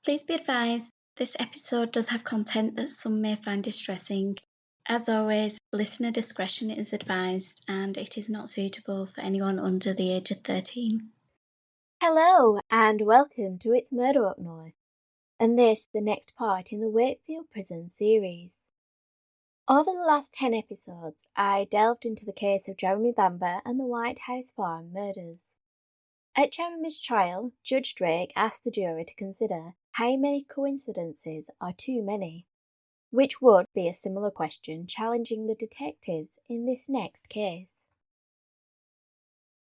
Please be advised, this episode does have content that some may find distressing. As always, listener discretion is advised and it is not suitable for anyone under the age of 13. Hello, and welcome to It's Murder Up North, and this the next part in the Wakefield Prison series. Over the last 10 episodes, I delved into the case of Jeremy Bamber and the White House Farm murders. At Jeremy's trial, Judge Drake asked the jury to consider how many coincidences are too many, which would be a similar question challenging the detectives in this next case.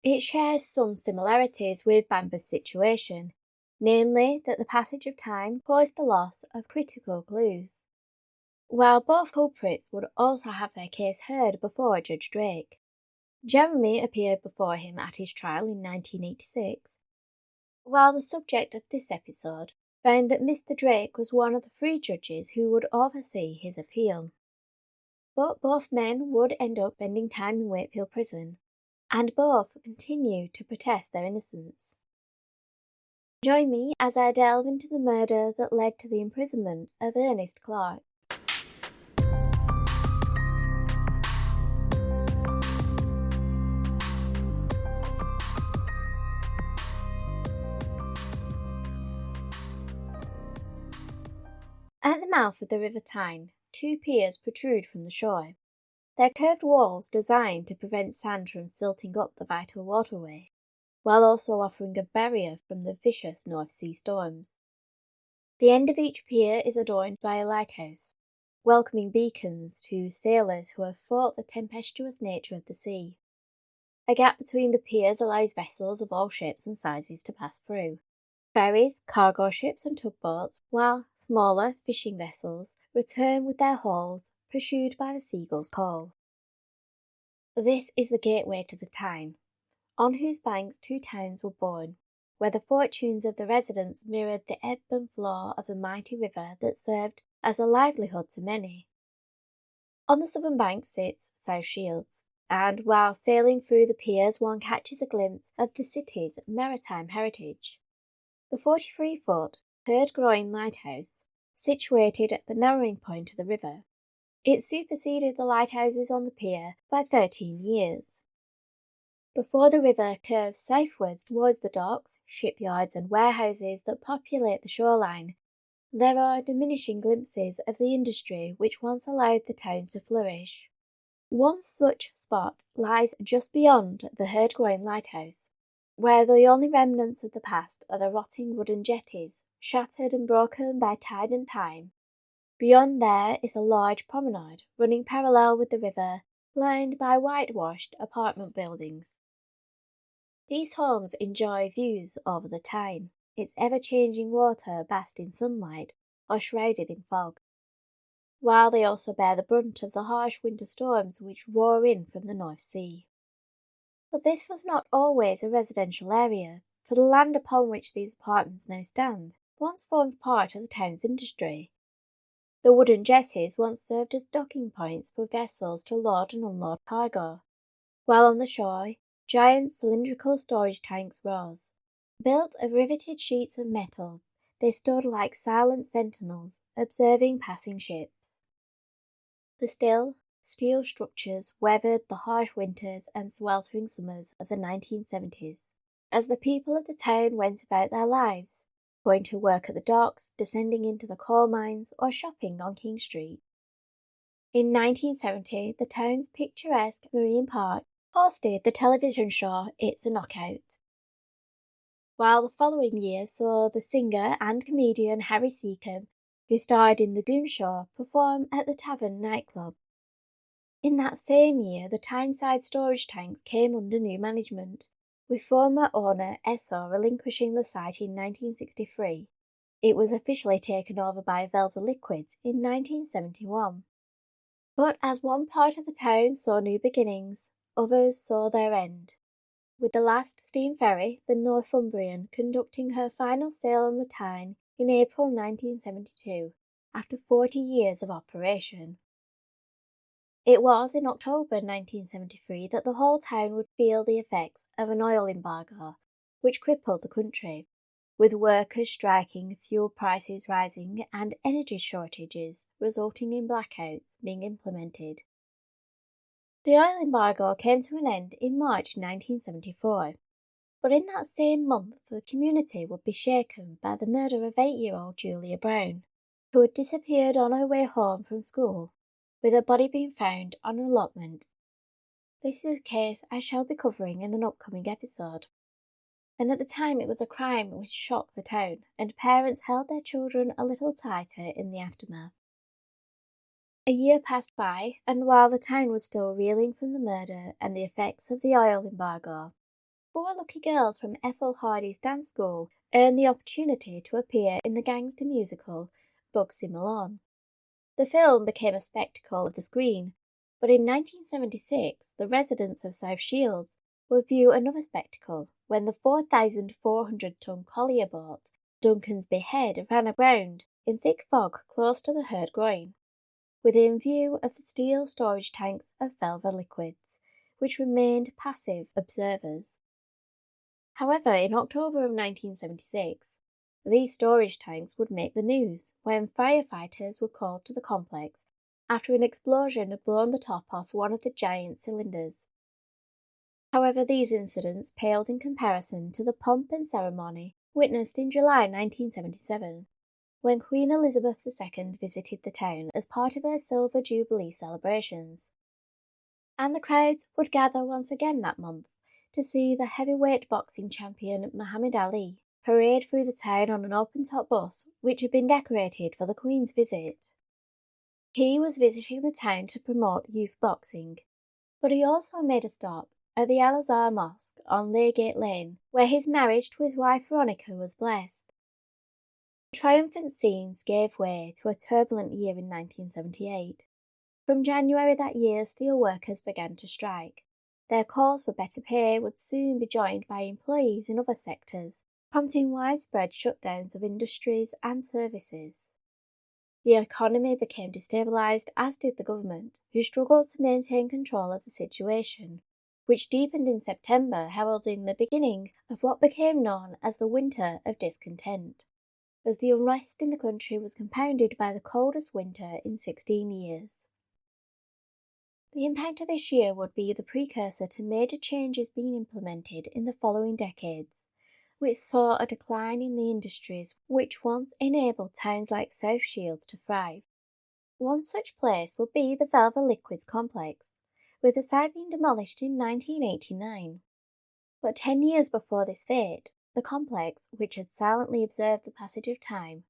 It shares some similarities with Bamber's situation, namely that the passage of time caused the loss of critical clues. While both culprits would also have their case heard before Judge Drake, Jeremy appeared before him at his trial in 1986, while the subject of this episode found that Mr. Drake was one of the 3 judges who would oversee his appeal. But both men would end up spending time in Wakefield Prison, and both continue to protest their innocence. Join me as I delve into the murder that led to the imprisonment of Ernie Clarke. At the mouth of the River Tyne, 2 piers protrude from the shore, their curved walls designed to prevent sand from silting up the vital waterway, while also offering a barrier from the vicious North Sea storms. The end of each pier is adorned by a lighthouse, welcoming beacons to sailors who have fought the tempestuous nature of the sea. A gap between the piers allows vessels of all shapes and sizes to pass through. Ferries, cargo ships and tugboats, while smaller fishing vessels return with their hauls, pursued by the seagull's call. This is the gateway to the Tyne, on whose banks 2 towns were born, where the fortunes of the residents mirrored the ebb and flow of the mighty river that served as a livelihood to many. On the southern bank sits South Shields, and while sailing through the piers one catches a glimpse of the city's maritime heritage. The 43-foot, third-groin lighthouse, situated at the narrowing point of the river, it superseded the lighthouses on the pier by 13 years. Before the river curves southwards towards the docks, shipyards and warehouses that populate the shoreline, there are diminishing glimpses of the industry which once allowed the town to flourish. One such spot lies just beyond the Herdgroin Lighthouse, where the only remnants of the past are the rotting wooden jetties, shattered and broken by tide and time. Beyond there is a large promenade running parallel with the river, lined by whitewashed apartment buildings. These homes enjoy views over the Tyne, its ever-changing water bathed in sunlight or shrouded in fog, while they also bear the brunt of the harsh winter storms which roar in from the North Sea. But this was not always a residential area, for the land upon which these apartments now stand once formed part of the town's industry. The wooden jetties once served as docking points for vessels to load and unload cargo, while on the shore, giant cylindrical storage tanks rose. Built of riveted sheets of metal, they stood like silent sentinels, observing passing ships. The still, steel structures weathered the harsh winters and sweltering summers of the 1970s, as the people of the town went about their lives, going to work at the docks, descending into the coal mines, or shopping on King Street. In 1970, the town's picturesque Marine Park hosted the television show It's a Knockout, while the following year saw the singer and comedian Harry Seacombe, who starred in The Goon Show, perform at the Tavern nightclub. In that same year, the Tyneside storage tanks came under new management, with former owner Esso relinquishing the site in 1963. It was officially taken over by Velvet Liquids in 1971. But as one part of the town saw new beginnings, others saw their end, with the last steam ferry, the Northumbrian, conducting her final sail on the Tyne in April 1972, after 40 years of operation. It was in October 1973 that the whole town would feel the effects of an oil embargo, which crippled the country, with workers striking, fuel prices rising, and energy shortages resulting in blackouts being implemented. The oil embargo came to an end in March 1974, but in that same month the community would be shaken by the murder of 8-year-old Julia Brown, who had disappeared on her way home from school, with her body being found on an allotment. This is a case I shall be covering in an upcoming episode. And at the time it was a crime which shocked the town, and parents held their children a little tighter in the aftermath. A year passed by, and while the town was still reeling from the murder and the effects of the oil embargo, 4 lucky girls from Ethel Hardy's dance school earned the opportunity to appear in the gangster musical Bugsy Malone. The film became a spectacle of the screen, but in 1976 the residents of South Shields would view another spectacle when the 4,400-ton collier boat Duncan's Bay Head ran aground in thick fog close to the Herd Groin, within view of the steel storage tanks of Velva liquids, which remained passive observers. However, in October of 1976, these storage tanks would make the news when firefighters were called to the complex after an explosion had blown the top off one of the giant cylinders. However, these incidents paled in comparison to the pomp and ceremony witnessed in July 1977, when Queen Elizabeth II visited the town as part of her Silver Jubilee celebrations. And the crowds would gather once again that month to see the heavyweight boxing champion Muhammad Ali parade through the town on an open-top bus which had been decorated for the Queen's visit. He was visiting the town to promote youth boxing, but he also made a stop at the Al-Azhar Mosque on Laygate Lane, where his marriage to his wife Veronica was blessed. The triumphant scenes gave way to a turbulent year in 1978. From January that year, steelworkers began to strike. Their calls for better pay would soon be joined by employees in other sectors, prompting widespread shutdowns of industries and services. The economy became destabilised, as did the government, who struggled to maintain control of the situation, which deepened in September, heralding the beginning of what became known as the Winter of Discontent, as the unrest in the country was compounded by the coldest winter in 16 years. The impact of this year would be the precursor to major changes being implemented in the following decades, which saw a decline in the industries which once enabled towns like South Shields to thrive. One such place would be the Velva Liquids complex, with the site being demolished in 1989. But 10 years before this fate, the complex, which had silently observed the passage of time,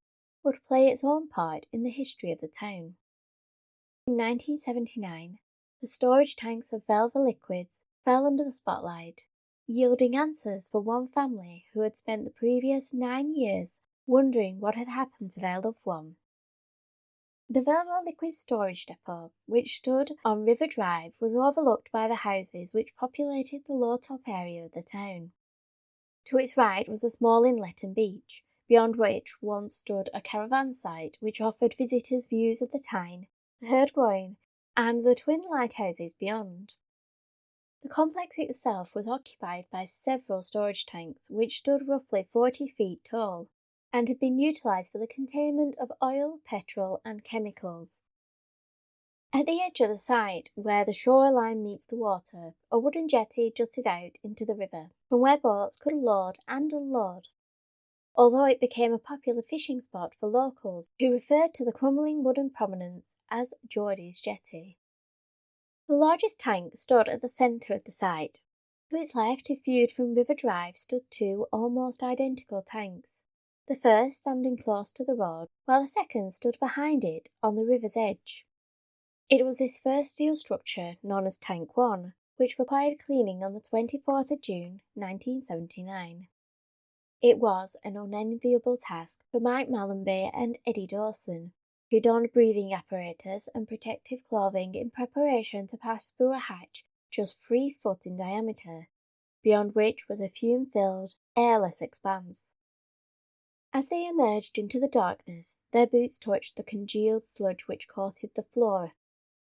would play its own part in the history of the town. In 1979, the storage tanks of Velva Liquids fell under the spotlight, yielding answers for one family who had spent the previous 9 years wondering what had happened to their loved one. The Velva Liquids storage depot, which stood on River Drive, was overlooked by the houses which populated the low-top area of the town. To its right was a small inlet and beach, beyond which once stood a caravan site which offered visitors views of the Tyne, the Herd Groin, and the twin lighthouses beyond. The complex itself was occupied by several storage tanks which stood roughly 40 feet tall and had been utilised for the containment of oil, petrol and chemicals. At the edge of the site, where the shoreline meets the water, a wooden jetty jutted out into the river, from where boats could load and unload, although it became a popular fishing spot for locals who referred to the crumbling wooden prominence as Geordie's Jetty. The largest tank stood at the centre of the site. To its left, if viewed from River Drive, stood 2 almost identical tanks, the first standing close to the road, while the second stood behind it on the river's edge. It was this first steel structure, known as Tank 1, which required cleaning on the 24th of June 1979. It was an unenviable task for Mike Mallenby and Eddie Dawson, who donned breathing apparatus and protective clothing in preparation to pass through a hatch just 3 foot in diameter, beyond which was a fume-filled, airless expanse. As they emerged into the darkness, their boots touched the congealed sludge which coated the floor.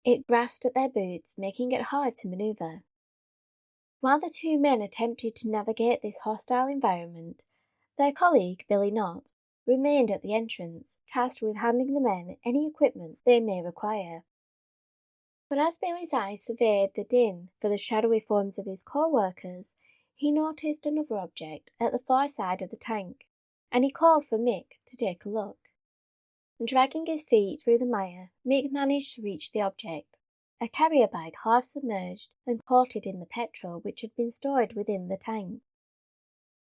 It grasped at their boots, making it hard to manoeuvre. While the 2 men attempted to navigate this hostile environment, Their colleague, Billy Knott, remained at the entrance, tasked with handing the men any equipment they may require. But as Billy's eyes surveyed the din for the shadowy forms of his co-workers, he noticed another object at the far side of the tank, and he called for Mick to take a look. Dragging his feet through the mire, Mick managed to reach the object, a carrier bag half submerged and coated in the petrol which had been stored within the tank.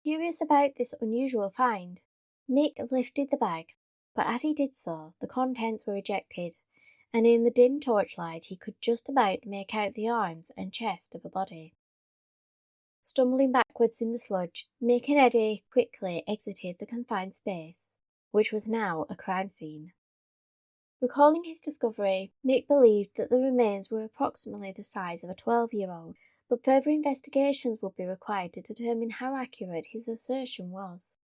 Curious about this unusual find, Mick lifted the bag, but as he did so, the contents were ejected, and in the dim torchlight he could just about make out the arms and chest of a body. Stumbling backwards in the sludge, Mick and Eddie quickly exited the confined space, which was now a crime scene. Recalling his discovery, Mick believed that the remains were approximately the size of a 12-year-old, but further investigations would be required to determine how accurate his assertion was.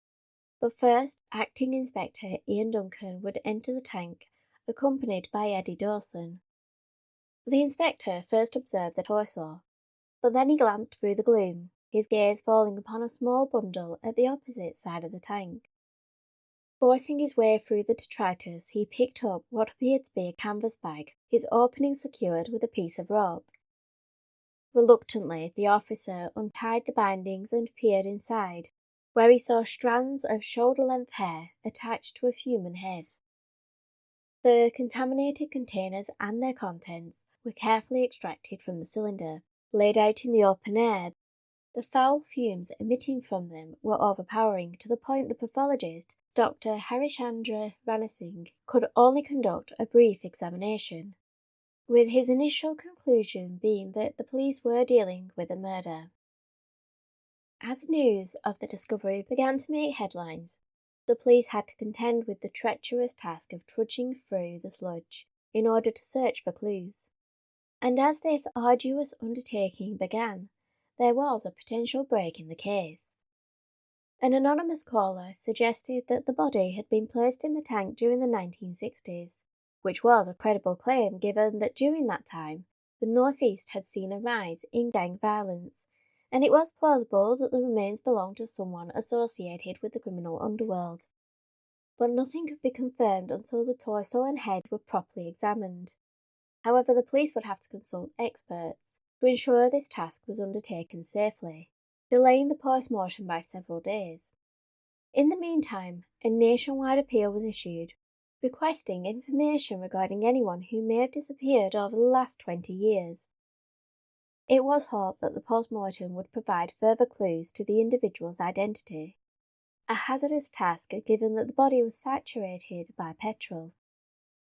But first, Acting Inspector Ian Duncan would enter the tank, accompanied by Eddie Dawson. The inspector first observed the torso, but then he glanced through the gloom, his gaze falling upon a small bundle at the opposite side of the tank. Forcing his way through the detritus, he picked up what appeared to be a canvas bag, its opening secured with a piece of rope. Reluctantly, the officer untied the bindings and peered inside, where he saw strands of shoulder-length hair attached to a human head. The contaminated containers and their contents were carefully extracted from the cylinder, laid out in the open air. The foul fumes emitting from them were overpowering to the point the pathologist, Dr. Harishandra Ranasinghe, could only conduct a brief examination, with his initial conclusion being that the police were dealing with a murder. As news of the discovery began to make headlines, the police had to contend with the treacherous task of trudging through the sludge in order to search for clues. And as this arduous undertaking began, there was a potential break in the case. An anonymous caller suggested that the body had been placed in the tank during the 1960s, which was a credible claim given that during that time the Northeast had seen a rise in gang violence, and it was plausible that the remains belonged to someone associated with the criminal underworld. But nothing could be confirmed until the torso and head were properly examined. However, the police would have to consult experts to ensure this task was undertaken safely, delaying the post-mortem by several days. In the meantime, a nationwide appeal was issued, requesting information regarding anyone who may have disappeared over the last 20 years. It was hoped that the post-mortem would provide further clues to the individual's identity, a hazardous task given that the body was saturated by petrol.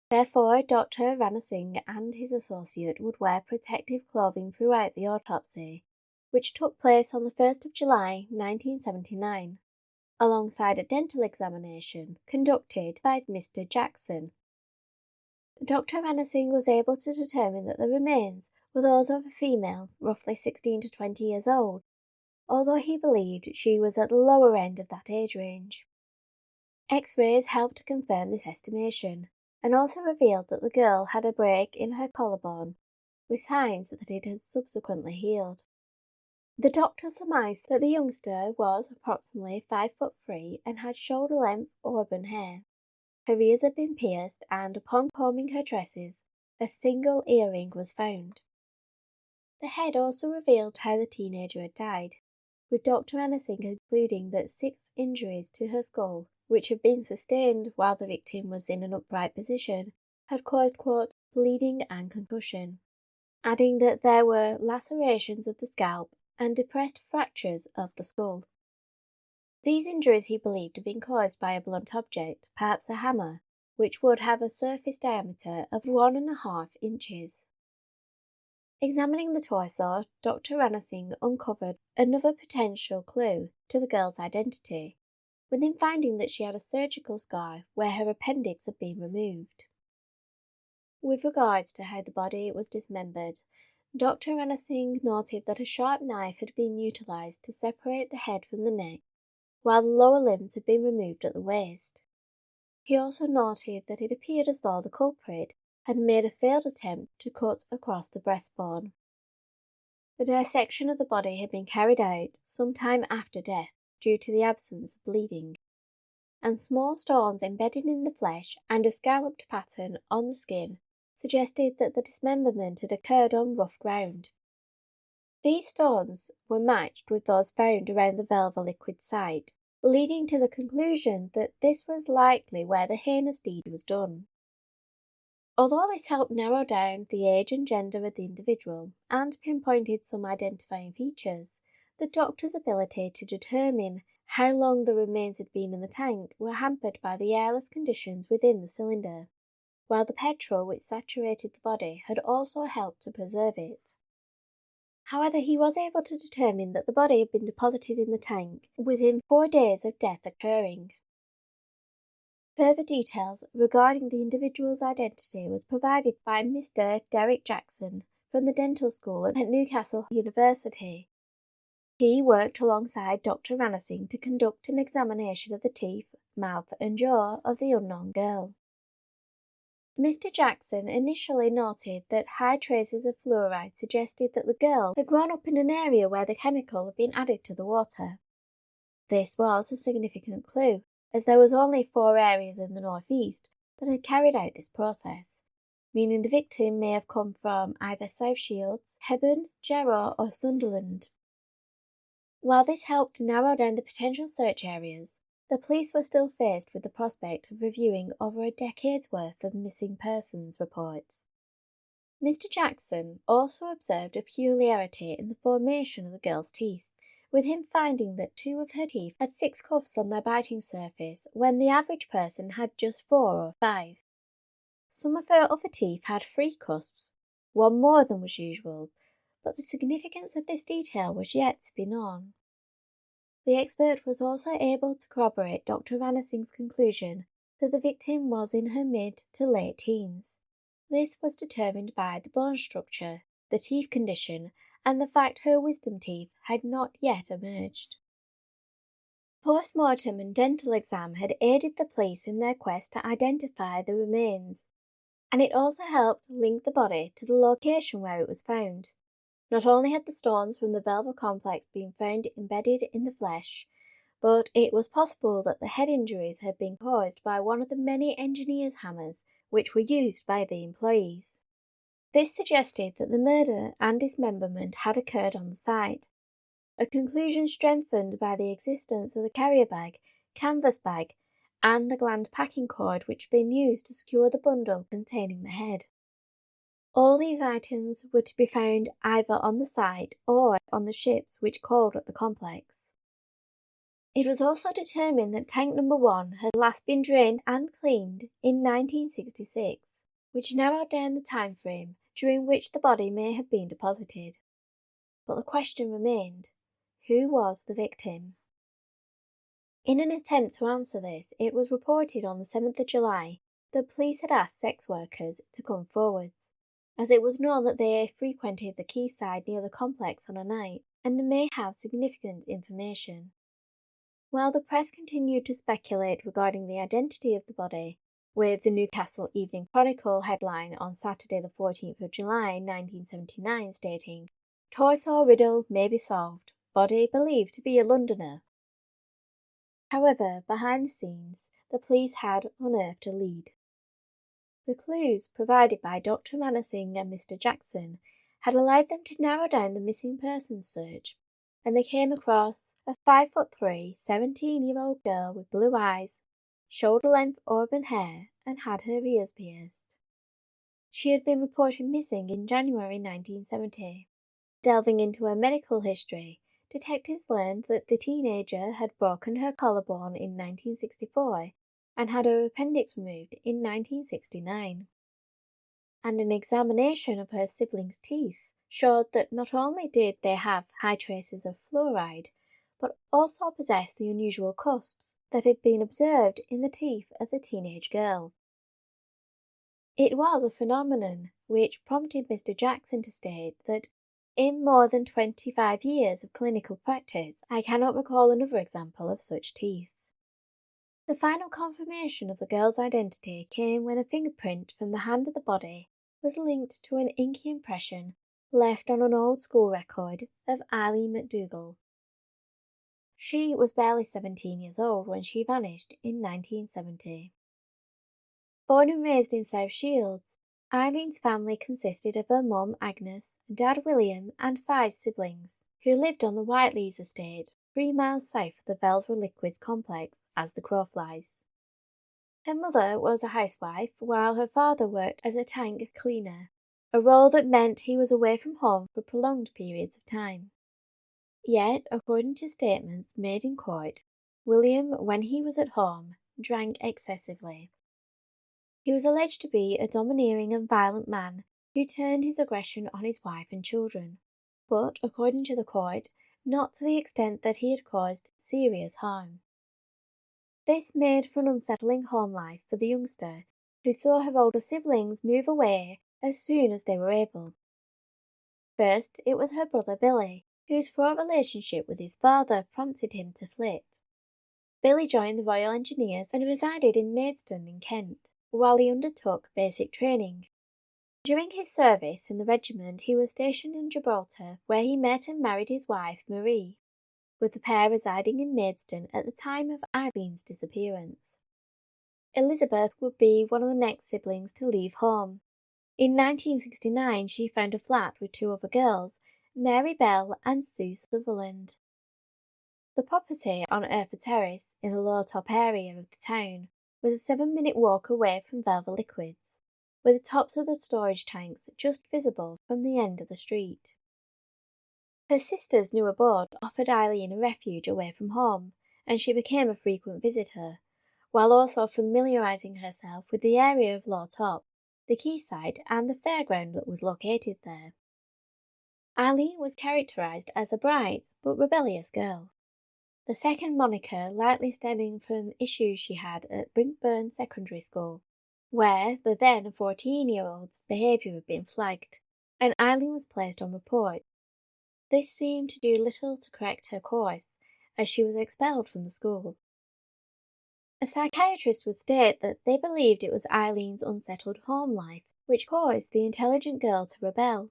Therefore, Dr. Ranasinghe and his associate would wear protective clothing throughout the autopsy, which took place on the 1st of July 1979, alongside a dental examination conducted by Mr. Jackson. Dr. Ranasinghe was able to determine that the remains were those of a female roughly 16 to 20 years old, although he believed she was at the lower end of that age range. X-rays helped to confirm this estimation, and also revealed that the girl had a break in her collarbone, with signs that it had subsequently healed. The doctor surmised that the youngster was approximately 5'3" and had shoulder-length auburn hair. Her ears had been pierced, and upon combing her tresses, a single earring was found. The head also revealed how the teenager had died, with Dr. Ranasinghe concluding that 6 injuries to her skull, which had been sustained while the victim was in an upright position, had caused, quote, bleeding and concussion, adding that there were lacerations of the scalp and depressed fractures of the skull. These injuries he believed had been caused by a blunt object, perhaps a hammer, which would have a surface diameter of 1.5 inches. Examining the torso, Dr. Ranasinghe uncovered another potential clue to the girl's identity, with him finding that she had a surgical scar where her appendix had been removed. With regards to how the body was dismembered, Dr. Ranasinghe noted that a sharp knife had been utilised to separate the head from the neck, while the lower limbs had been removed at the waist. He also noted that it appeared as though the culprit had made a failed attempt to cut across the breastbone. The dissection of the body had been carried out some time after death, due to the absence of bleeding, and small stones embedded in the flesh and a scalloped pattern on the skin suggested that the dismemberment had occurred on rough ground. These stones were matched with those found around the vulvar liquid site, leading to the conclusion that this was likely where the heinous deed was done. Although this helped narrow down the age and gender of the individual and pinpointed some identifying features, the doctor's ability to determine how long the remains had been in the tank were hampered by the airless conditions within the cylinder, while the petrol which saturated the body had also helped to preserve it. However, he was able to determine that the body had been deposited in the tank within 4 days of death occurring. Further details regarding the individual's identity was provided by Mr. Derek Jackson from the dental school at Newcastle University. He worked alongside Dr. Ranasinghe to conduct an examination of the teeth, mouth and jaw of the unknown girl. Mr. Jackson initially noted that high traces of fluoride suggested that the girl had grown up in an area where the chemical had been added to the water. This was a significant clue, as there was only 4 areas in the northeast that had carried out this process, meaning the victim may have come from either South Shields, Hebburn, Jarrow or Sunderland. While this helped to narrow down the potential search areas, the police were still faced with the prospect of reviewing over a decade's worth of missing persons reports. Mr. Jackson also observed a peculiarity in the formation of the girl's teeth, with him finding that 2 of her teeth had 6 cuffs on their biting surface when the average person had just 4 or 5. Some of her other teeth had 3 cusps, 1 more than was usual, but the significance of this detail was yet to be known. The expert was also able to corroborate Dr. Ranasinghe's conclusion that the victim was in her mid to late teens. This was determined by the bone structure, the teeth condition, and the fact her wisdom teeth had not yet emerged. Post-mortem and dental exam had aided the police in their quest to identify the remains, and it also helped link the body to the location where it was found. Not only had the stones from the vulvar complex been found embedded in the flesh, but it was possible that the head injuries had been caused by one of the many engineer's hammers which were used by the employees. This suggested that the murder and dismemberment had occurred on the site, a conclusion strengthened by the existence of the carrier bag, canvas bag, and the gland packing cord which had been used to secure the bundle containing the head. All these items were to be found either on the site or on the ships which called at the complex. It was also determined that tank number 1 had last been drained and cleaned in 1966, which narrowed down the time frame during which the body may have been deposited. But the question remained, who was the victim? In an attempt to answer this, it was reported on the 7th of July that police had asked sex workers to come forwards, as it was known that they frequented the quayside near the complex on a night and may have significant information. While the press continued to speculate regarding the identity of the body, with the Newcastle Evening Chronicle headline on Saturday the 14th of July 1979 stating, "Torso riddle may be solved, body believed to be a Londoner." However, behind the scenes, the police had unearthed a lead. The clues provided by Dr. Ranasinghe and Mr. Jackson had allowed them to narrow down the missing persons search, and they came across a 5'3", 17-year-old girl with blue eyes, shoulder-length auburn hair, and had her ears pierced. She had been reported missing in January 1970. Delving into her medical history, detectives learned that the teenager had broken her collarbone in 1964 and had her appendix removed in 1969. And an examination of her siblings' teeth showed that not only did they have high traces of fluoride, but also possessed the unusual cusps that had been observed in the teeth of the teenage girl. It was a phenomenon which prompted Mr. Jackson to state that in more than 25 years of clinical practice, I cannot recall another example of such teeth. The final confirmation of the girl's identity came when a fingerprint from the hand of the body was linked to an inky impression left on an old school record of Eileen McDougall. She was barely 17 years old when she vanished in 1970. Born and raised in South Shields, Eileen's family consisted of her mum Agnes, dad William, and 5 siblings, who lived on the Whiteleys estate, 3 miles south of the Velva Liquids complex as the crow flies. Her mother was a housewife, while her father worked as a tank cleaner, a role that meant he was away from home for prolonged periods of time. Yet, according to statements made in court, William, when he was at home, drank excessively. He was alleged to be a domineering and violent man who turned his aggression on his wife and children, but, according to the court, not to the extent that he had caused serious harm. This made for an unsettling home life for the youngster, who saw her older siblings move away as soon as they were able. First, it was her brother Billy, whose fraught relationship with his father prompted him to flit. Billy joined the Royal Engineers and resided in Maidstone in Kent, while he undertook basic training. During his service in the regiment, he was stationed in Gibraltar, where he met and married his wife Marie, with the pair residing in Maidstone at the time of Eileen's disappearance. Elizabeth would be one of the next siblings to leave home. In 1969, she found a flat with 2 other girls, Mary Bell and Sue Sutherland. The property on Urfa Terrace, in the low top area of the town, was a 7-minute walk away from Velva Liquids, with the tops of the storage tanks just visible from the end of the street. Her sister's new abode offered Eileen a refuge away from home, and she became a frequent visitor, while also familiarising herself with the area of Low Top, the quayside and the fairground that was located there. Eileen was characterised as a bright but rebellious girl, the second moniker likely stemming from issues she had at Brinkburn Secondary School, where the then 14-year-old's behaviour had been flagged, and Eileen was placed on report. This seemed to do little to correct her course, as she was expelled from the school. A psychiatrist would state that they believed it was Eileen's unsettled home life which caused the intelligent girl to rebel.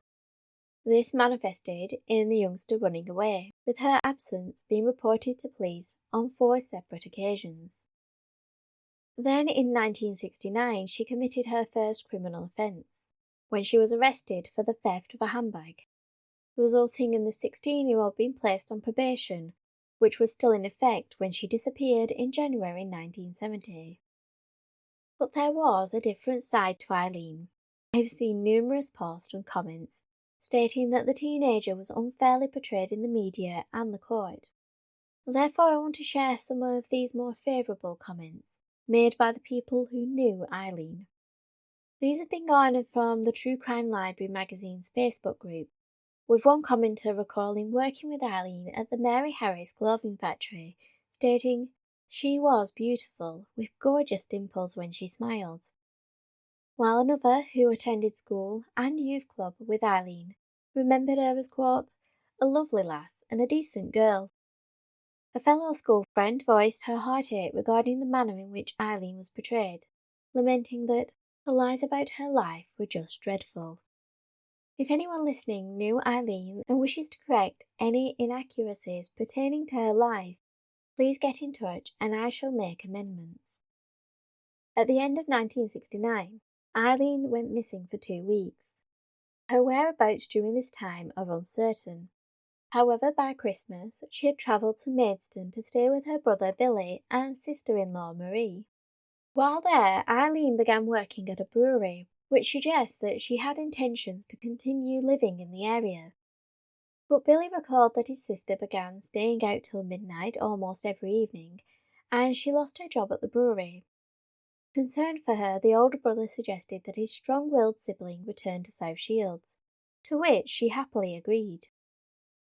This manifested in the youngster running away, with her absence being reported to police on 4 separate occasions. Then in 1969 she committed her first criminal offence, when she was arrested for the theft of a handbag, resulting in the 16-year-old being placed on probation, which was still in effect when she disappeared in January 1970. But there was a different side to Eileen. I have seen numerous posts and comments stating that the teenager was unfairly portrayed in the media and the court. Therefore, I want to share some of these more favourable comments made by the people who knew Eileen. These have been garnered from the True Crime Library magazine's Facebook group, with one commenter recalling working with Eileen at the Mary Harris clothing factory, stating, "She was beautiful, with gorgeous dimples when she smiled." While another, who attended school and youth club with Eileen, remembered her as, quote, "a lovely lass and a decent girl." A fellow school friend voiced her heartache regarding the manner in which Eileen was portrayed, lamenting that the lies about her life were just dreadful. If anyone listening knew Eileen and wishes to correct any inaccuracies pertaining to her life, please get in touch and I shall make amendments. At the end of 1969, Eileen went missing for 2 weeks. Her whereabouts during this time are uncertain. However, by Christmas, she had travelled to Maidstone to stay with her brother Billy and sister-in-law Marie. While there, Eileen began working at a brewery, which suggests that she had intentions to continue living in the area. But Billy recalled that his sister began staying out till midnight almost every evening, and she lost her job at the brewery. Concerned for her, the older brother suggested that his strong-willed sibling return to South Shields, to which she happily agreed.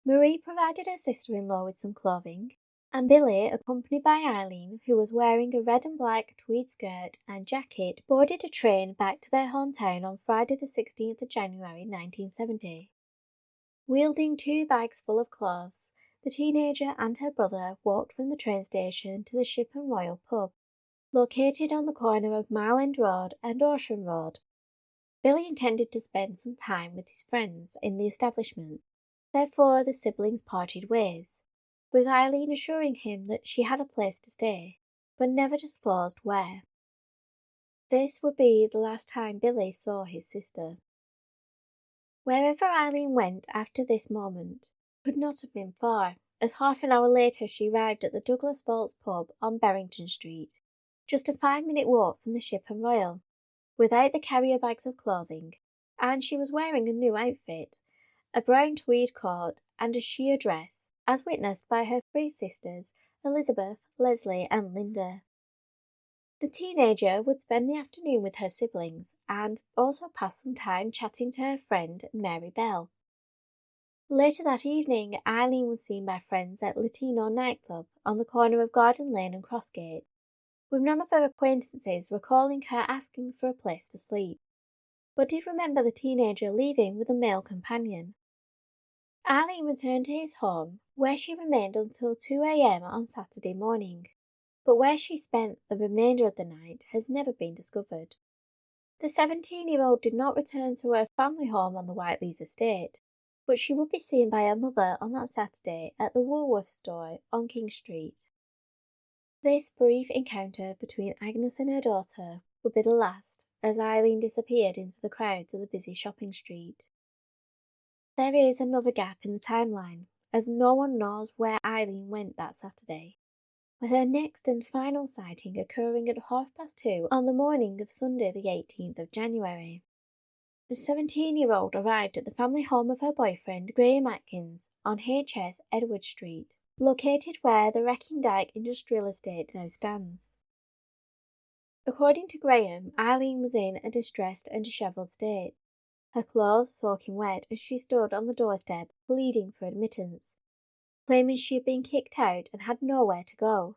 Marie provided her sister-in-law with some clothing, and Billy, accompanied by Eileen, who was wearing a red and black tweed skirt and jacket, boarded a train back to their hometown on Friday the 16th of January 1970. Wielding 2 bags full of clothes, the teenager and her brother walked from the train station to the Ship and Royal pub, located on the corner of Mile End Road and Ocean Road. Billy intended to spend some time with his friends in the establishment. Therefore, the siblings parted ways. with Eileen assuring him that she had a place to stay, but never disclosed where. This would be the last time Billy saw his sister. Wherever Eileen went after this moment could not have been far, as half an hour later she arrived at the Douglas Vaults pub on Berrington Street, just a 5-minute walk from the Ship and Royal, without the carrier bags of clothing, and she was wearing a new outfit, a brown tweed coat and a sheer dress, as witnessed by her three sisters, Elizabeth, Leslie and Linda. The teenager would spend the afternoon with her siblings and also pass some time chatting to her friend Mary Bell. Later that evening, Eileen was seen by friends at Latino nightclub on the corner of Garden Lane and Crossgate, with none of her acquaintances recalling her asking for a place to sleep, but did remember the teenager leaving with a male companion. Eileen returned to his home, where she remained until 2 a.m. on Saturday morning, but where she spent the remainder of the night has never been discovered. The 17-year-old did not return to her family home on the Whiteleys estate, but she would be seen by her mother on that Saturday at the Woolworths store on King Street. This brief encounter between Agnes and her daughter would be the last, as Eileen disappeared into the crowds of the busy shopping street. There is another gap in the timeline, as no one knows where Eileen went that Saturday, with her next and final sighting occurring at 2:30 on the morning of Sunday the 18th of January. The 17-year-old arrived at the family home of her boyfriend Graham Atkins on HS Edward Street, located where the Wrecking-Dyke Industrial Estate now stands. According to Graham, Eileen was in a distressed and dishevelled state, her clothes soaking wet as she stood on the doorstep pleading for admittance, claiming she had been kicked out and had nowhere to go,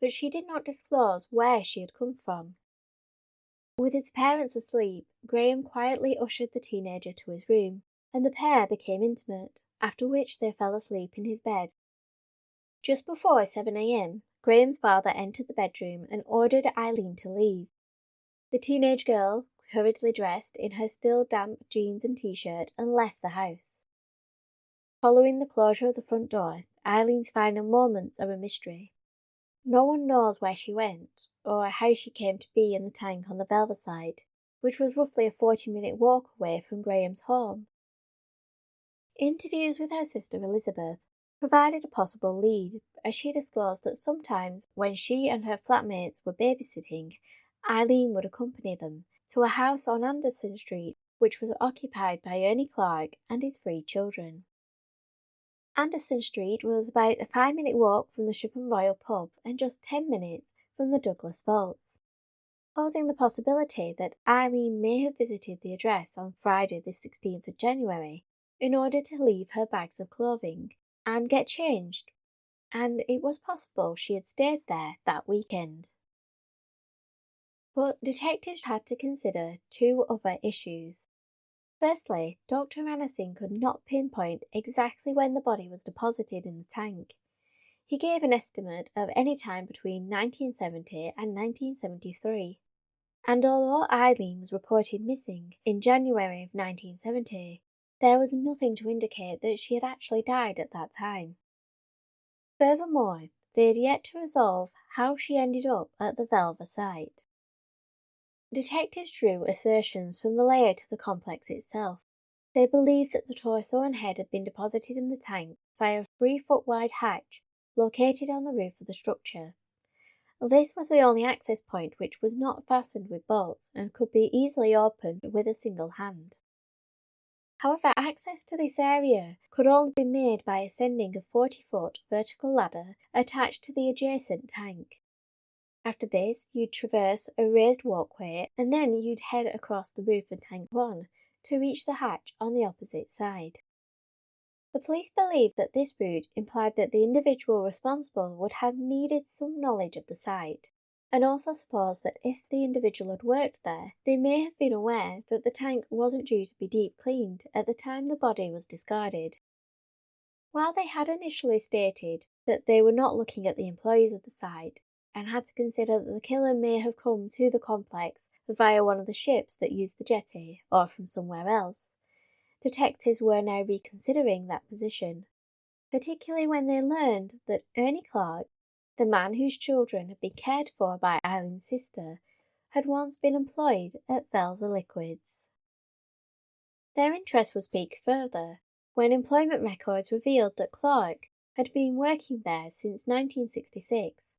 but she did not disclose where she had come from. With his parents asleep, Graham quietly ushered the teenager to his room, and the pair became intimate, after which they fell asleep in his bed. Just before 7 a.m., Graham's father entered the bedroom and ordered Eileen to leave. The teenage girl hurriedly dressed in her still damp jeans and t-shirt and left the house. Following the closure of the front door, Eileen's final moments are a mystery. No one knows where she went, or how she came to be in the tank on the Velvet side, which was roughly a 40-minute walk away from Graham's home. Interviews with her sister Elizabeth provided a possible lead, as she disclosed that sometimes when she and her flatmates were babysitting, Eileen would accompany them to a house on Anderson Street which was occupied by Ernie Clarke and his 3 children. Anderson Street was about a 5-minute walk from the Ship and Royal pub and just 10 minutes from the Douglas Vaults, posing the possibility that Eileen may have visited the address on Friday the 16th of January in order to leave her bags of clothing and get changed, and it was possible she had stayed there that weekend. But detectives had to consider 2 other issues. Firstly, Dr. Anderson could not pinpoint exactly when the body was deposited in the tank. He gave an estimate of any time between 1970 and 1973. And although Eileen was reported missing in January of 1970, there was nothing to indicate that she had actually died at that time. Furthermore, they had yet to resolve how she ended up at the Velva site. Detectives drew assertions from the layout of the complex itself. They believed that the torso and head had been deposited in the tank via a 3-foot-wide hatch located on the roof of the structure. This was the only access point which was not fastened with bolts and could be easily opened with a single hand. However, access to this area could only be made by ascending a 40-foot vertical ladder attached to the adjacent tank. After this, you'd traverse a raised walkway and then you'd head across the roof of Tank 1 to reach the hatch on the opposite side. The police believed that this route implied that the individual responsible would have needed some knowledge of the site, and also supposed that if the individual had worked there, they may have been aware that the tank wasn't due to be deep cleaned at the time the body was discarded. While they had initially stated that they were not looking at the employees of the site, and had to consider that the killer may have come to the complex via one of the ships that used the jetty, or from somewhere else, detectives were now reconsidering that position, particularly when they learned that Ernie Clarke, the man whose children had been cared for by Eileen's sister, had once been employed at Velva Liquids. Their interest was piqued further when employment records revealed that Clarke had been working there since 1966,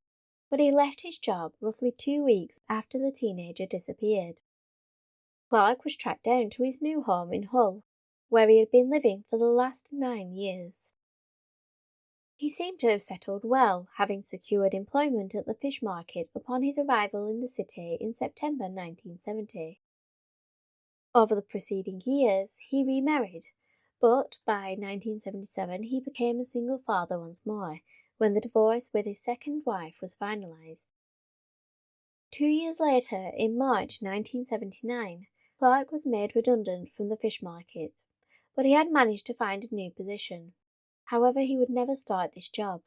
but he left his job roughly 2 weeks after the teenager disappeared. Clarke was tracked down to his new home in Hull, where he had been living for the last 9 years. He seemed to have settled well, having secured employment at the fish market upon his arrival in the city in September 1970. Over the preceding years, he remarried, but by 1977 he became a single father once more, when the divorce with his second wife was finalised. 2 years later, in March 1979, Clarke was made redundant from the fish market, but he had managed to find a new position. However, he would never start this job,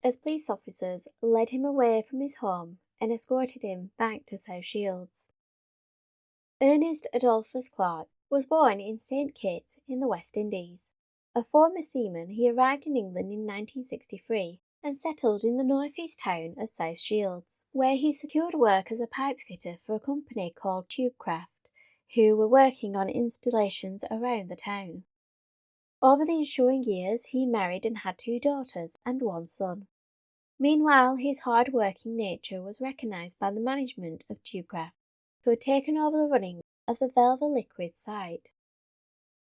as police officers led him away from his home and escorted him back to South Shields. Ernest Adolphus Clarke was born in St. Kitts in the West Indies. A former seaman, he arrived in England in 1963 and settled in the northeast town of South Shields, where he secured work as a pipe fitter for a company called Tubecraft, who were working on installations around the town. Over the ensuing years, he married and had 2 daughters and 1 son. Meanwhile, his hard-working nature was recognised by the management of Tubecraft, who had taken over the running of the Velva Liquids site.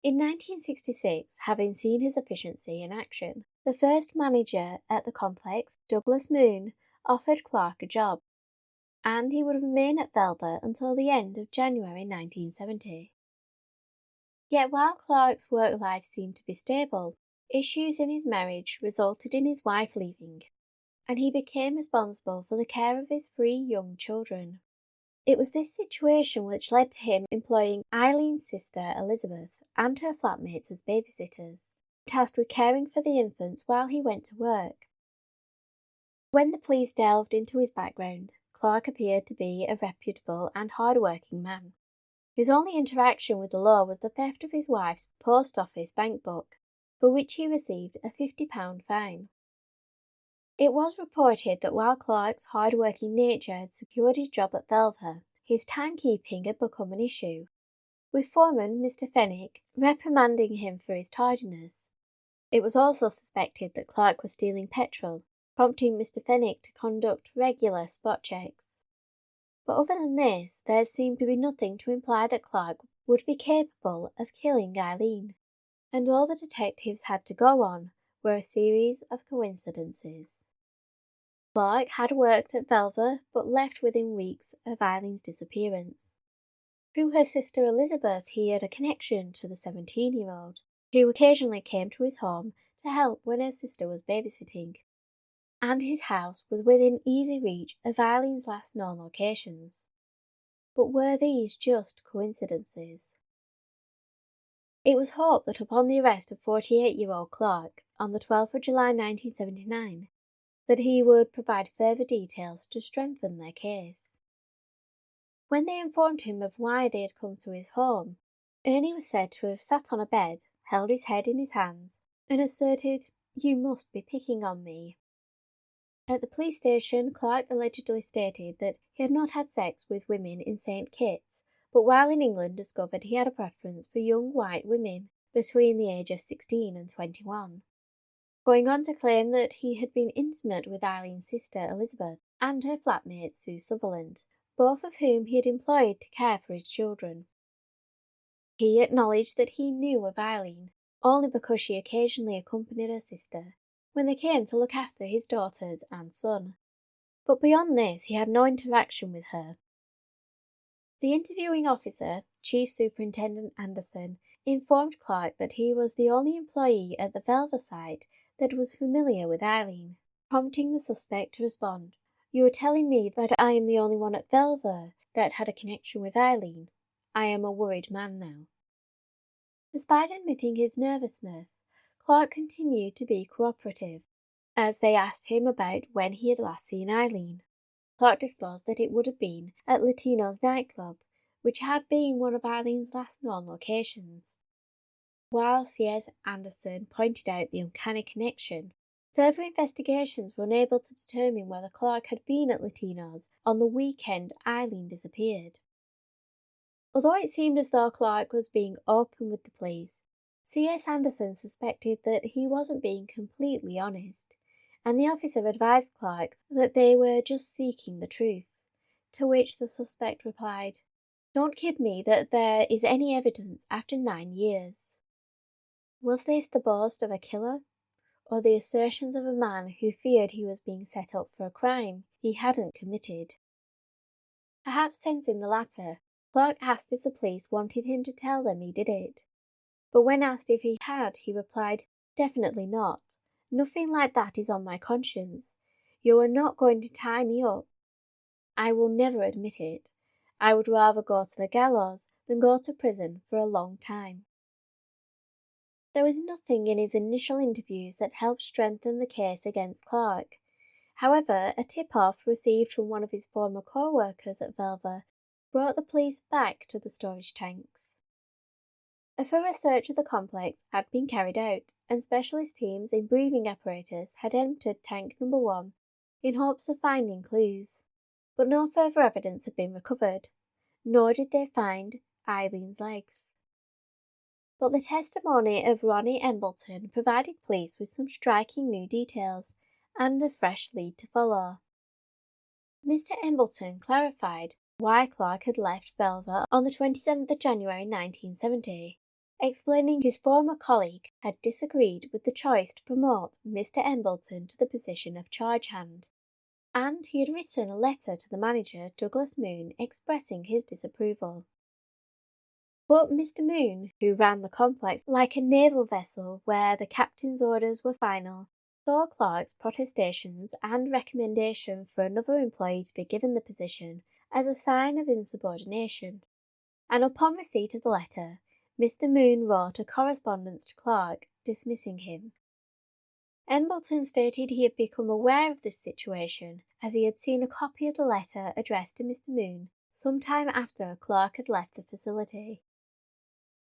In 1966, having seen his efficiency in action, the first manager at the complex, Douglas Moon, offered Clarke a job, and he would remain at Velva until the end of January 1970. Yet while Clarke's work life seemed to be stable, issues in his marriage resulted in his wife leaving, and he became responsible for the care of his 3 young children. It was this situation which led to him employing Eileen's sister Elizabeth and her flatmates as babysitters, tasked with caring for the infants while he went to work. When the police delved into his background, Clarke appeared to be a reputable and hard-working man. His only interaction with the law was the theft of his wife's post office bank book, for which he received a £50 fine. It was reported that while Clarke's hard-working nature had secured his job at Velva, his timekeeping had become an issue, with foreman Mr. Fennick reprimanding him for his tardiness. It was also suspected that Clarke was stealing petrol, prompting Mr. Fennick to conduct regular spot checks. But other than this, there seemed to be nothing to imply that Clarke would be capable of killing Eileen, and all the detectives had to go on were a series of coincidences. Clarke had worked at Velva but left within weeks of Eileen's disappearance. Through her sister Elizabeth, he had a connection to the 17-year-old, who occasionally came to his home to help when her sister was babysitting, and his house was within easy reach of Eileen's last known locations. But were these just coincidences? It was hoped that upon the arrest of 48-year-old Clarke on the 12th of July 1979, that he would provide further details to strengthen their case. When they informed him of why they had come to his home, Ernie was said to have sat on a bed, held his head in his hands, and asserted, "You must be picking on me." At the police station, Clarke allegedly stated that he had not had sex with women in St. Kitts, but while in England discovered he had a preference for young white women between the age of 16 and 21, going on to claim that he had been intimate with Eileen's sister Elizabeth and her flatmate Sue Sutherland, both of whom he had employed to care for his children. He acknowledged that he knew of Eileen only because she occasionally accompanied her sister when they came to look after his daughters and son, but beyond this he had no interaction with her. The interviewing officer, Chief Superintendent Anderson, informed Clarke that he was the only employee at the Velva site that was familiar with Eileen, prompting the suspect to respond, "You are telling me that I am the only one at Velva that had a connection with Eileen. I am a worried man now." Despite admitting his nervousness, Clarke continued to be cooperative, as they asked him about when he had last seen Eileen. Clarke disclosed that it would have been at Latino's nightclub, which had been one of Eileen's last known locations. While C.S. Anderson pointed out the uncanny connection, further investigations were unable to determine whether Clarke had been at Latino's on the weekend Eileen disappeared. Although it seemed as though Clarke was being open with the police, C.S. Anderson suspected that he wasn't being completely honest, and the officer advised Clarke that they were just seeking the truth, to which the suspect replied, "Don't kid me that there is any evidence after 9 years." Was this the boast of a killer, or the assertions of a man who feared he was being set up for a crime he hadn't committed? Perhaps sensing the latter, Clarke asked if the police wanted him to tell them he did it. But when asked if he had, he replied, "Definitely not. Nothing like that is on my conscience. You are not going to tie me up. I will never admit it. I would rather go to the gallows than go to prison for a long time." There was nothing in his initial interviews that helped strengthen the case against Clarke. However, a tip-off received from one of his former co-workers at Velva brought the police back to the storage tanks. A thorough search of the complex had been carried out, and specialist teams in breathing apparatus had entered tank number 1 in hopes of finding clues. But no further evidence had been recovered, nor did they find Eileen's legs. But the testimony of Ronnie Embleton provided police with some striking new details and a fresh lead to follow. Mr. Embleton clarified why Clarke had left Velva on the 27th of January 1970, explaining his former colleague had disagreed with the choice to promote Mr. Embleton to the position of charge hand, and he had written a letter to the manager, Douglas Moon, expressing his disapproval. But Mr. Moon, who ran the complex like a naval vessel where the captain's orders were final, saw Clarke's protestations and recommendation for another employee to be given the position as a sign of insubordination, and upon receipt of the letter, Mr. Moon wrote a correspondence to Clarke dismissing him. Embleton stated he had become aware of this situation as he had seen a copy of the letter addressed to Mr. Moon some time after Clarke had left the facility.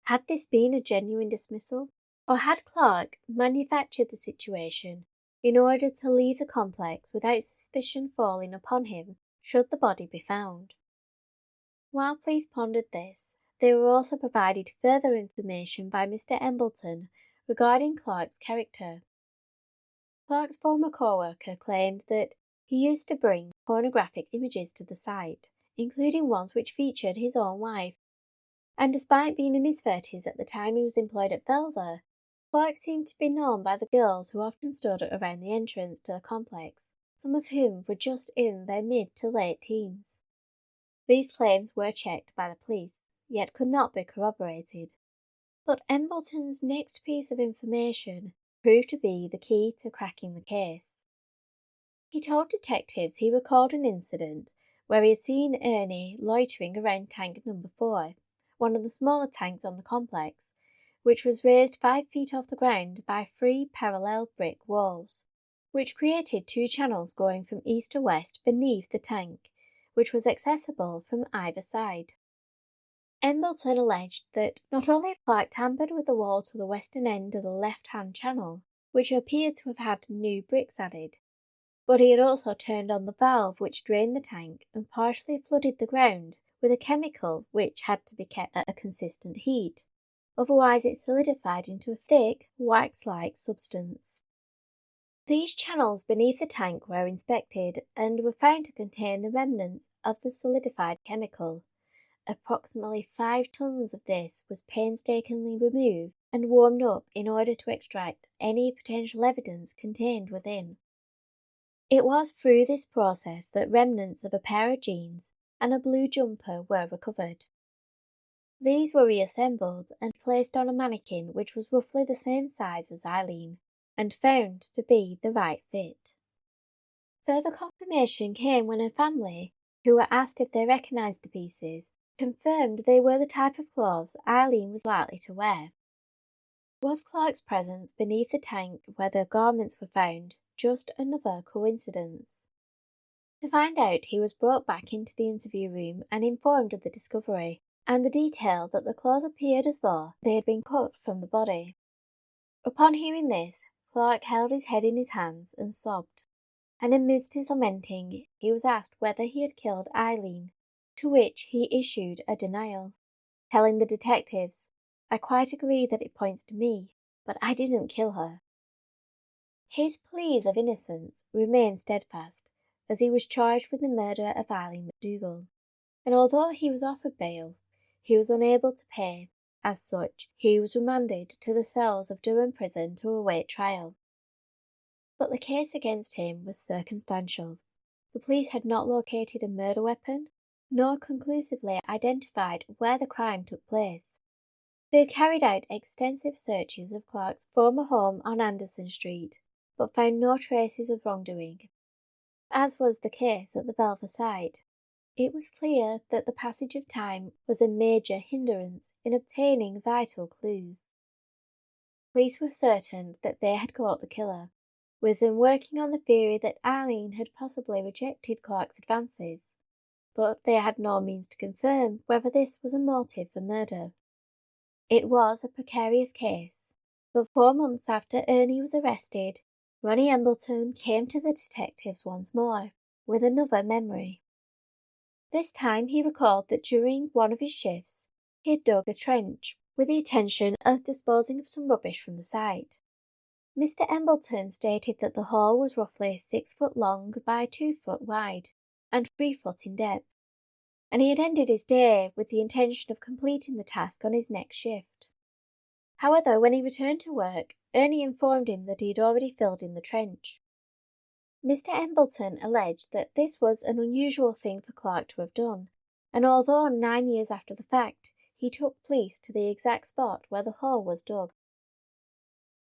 Had this been a genuine dismissal, or had Clarke manufactured the situation in order to leave the complex without suspicion falling upon him should the body be found? While police pondered this, they were also provided further information by Mr. Embleton regarding Clarke's character. Clarke's former co-worker claimed that he used to bring pornographic images to the site, including ones which featured his own wife, and despite being in his 30s at the time he was employed at Velva, Clarke seemed to be known by the girls who often stood around the entrance to the complex, some of whom were just in their mid to late teens. These claims were checked by the police, yet could not be corroborated. But Embleton's next piece of information proved to be the key to cracking the case. He told detectives he recalled an incident where he had seen Ernie loitering around tank number 4, one of the smaller tanks on the complex, which was raised 5 feet off the ground by 3 parallel brick walls, which created 2 channels going from east to west beneath the tank, which was accessible from either side. Embleton alleged that not only had Clarke tampered with the wall to the western end of the left-hand channel, which appeared to have had new bricks added, but he had also turned on the valve which drained the tank and partially flooded the ground with a chemical which had to be kept at a consistent heat, otherwise it solidified into a thick, wax-like substance. These channels beneath the tank were inspected and were found to contain the remnants of the solidified chemical. Approximately 5 tons of this was painstakingly removed and warmed up in order to extract any potential evidence contained within. It was through this process that remnants of a pair of jeans and a blue jumper were recovered. These were reassembled and placed on a mannequin which was roughly the same size as Eileen, and found to be the right fit. Further confirmation came when her family, who were asked if they recognised the pieces, confirmed they were the type of clothes Eileen was likely to wear. Was Clarke's presence beneath the tank where the garments were found just another coincidence? To find out, he was brought back into the interview room and informed of the discovery, and the detail that the claws appeared as though they had been cut from the body. Upon hearing this, Clarke held his head in his hands and sobbed, and amidst his lamenting, he was asked whether he had killed Eileen, to which he issued a denial, telling the detectives, "I quite agree that it points to me, but I didn't kill her." His pleas of innocence remained steadfast, as he was charged with the murder of Eileen McDougall, and although he was offered bail, he was unable to pay. As such, he was remanded to the cells of Durham Prison to await trial. But the case against him was circumstantial. The police had not located a murder weapon, nor conclusively identified where the crime took place. They had carried out extensive searches of Clarke's former home on Anderson Street, but found no traces of wrongdoing. As was the case at the Velva site, it was clear that the passage of time was a major hindrance in obtaining vital clues. Police were certain that they had caught the killer, with them working on the theory that Eileen had possibly rejected Clarke's advances, but they had no means to confirm whether this was a motive for murder. It was a precarious case, but 4 months after Ernie was arrested, Ronnie Embleton came to the detectives once more, with another memory. This time he recalled that during one of his shifts, he had dug a trench, with the intention of disposing of some rubbish from the site. Mr. Embleton stated that the hole was roughly 6 foot long by 2 foot wide, and 3 foot in depth, and he had ended his day with the intention of completing the task on his next shift. However, when he returned to work, Ernie informed him that he had already filled in the trench. Mr. Embleton alleged that this was an unusual thing for Clarke to have done, and although 9 years after the fact, he took police to the exact spot where the hole was dug.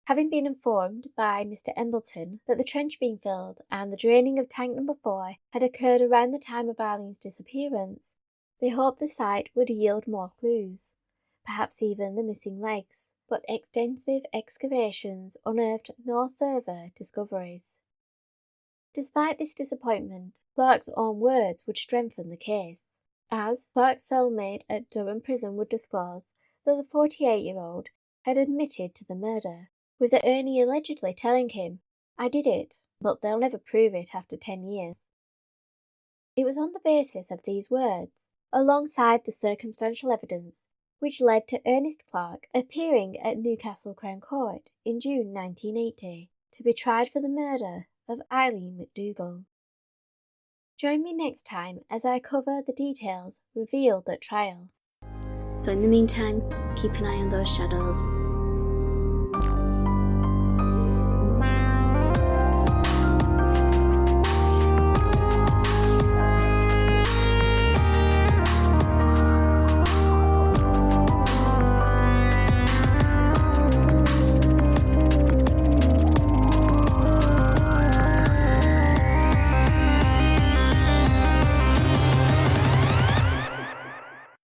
Having been informed by Mr. Embleton that the trench being filled and the draining of tank number 4 had occurred around the time of Eileen's disappearance, they hoped the site would yield more clues, perhaps even the missing legs, but extensive excavations unearthed no further discoveries. Despite this disappointment, Clarke's own words would strengthen the case, as Clarke's cellmate at Durham Prison would disclose that the 48-year-old had admitted to the murder, with Ernie allegedly telling him, "I did it, but they'll never prove it after 10 years. It was on the basis of these words, alongside the circumstantial evidence, which led to Ernest Clarke appearing at Newcastle Crown Court in June 1980 to be tried for the murder of Eileen McDougall. Join me next time as I cover the details revealed at trial. So in the meantime, keep an eye on those shadows.